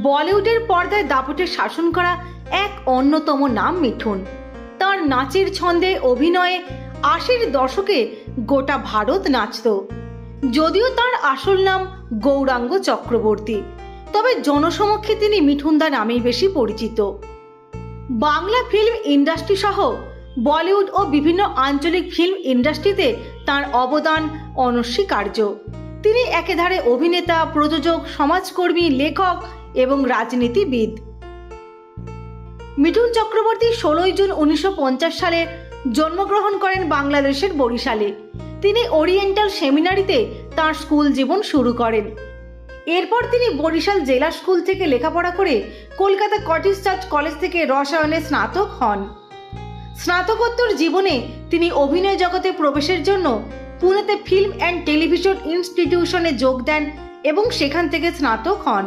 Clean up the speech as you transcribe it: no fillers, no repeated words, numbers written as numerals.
বলিউডের পর্দায় দাপটে শাসন করা এক অন্যতম নাম মিঠুন। তার নাচের ছন্দে অভিনয়ে ৮০-র দশকে গোটা ভারত নাচত। যদিও তার আসল নাম গৌরাঙ্গ চক্রবর্তী, তবে জনসমক্ষে তিনি মিঠুনদা নামেই বেশি পরিচিত। বাংলা ফিল্ম ইন্ডাস্ট্রি সহ বলিউড ও বিভিন্ন আঞ্চলিক ফিল্ম ইন্ডাস্ট্রিতে তার অবদান অনস্বীকার্য। তিনি একেধারে অভিনেতা, প্রযোজক, সমাজকর্মী, লেখক এবং রাজনীতিবিদ। মিঠুন চক্রবর্তী ১৬ জুন ১৯৫০ সালে জন্মগ্রহণ করেন বাংলাদেশের বরিশালে। তিনি ওরিয়েন্টাল সেমিনারিতে তাঁর স্কুল জীবন শুরু করেন। এরপর তিনি বরিশাল জেলা স্কুল থেকে লেখাপড়া করে কলকাতা কটেজ চার্চ কলেজ থেকে রসায়নে স্নাতক হন। স্নাতকোত্তর জীবনে তিনি অভিনয় জগতে প্রবেশের জন্য পুনেতে ফিল্ম অ্যান্ড টেলিভিশন ইনস্টিটিউশনে যোগ দেন এবং সেখান থেকে স্নাতক হন।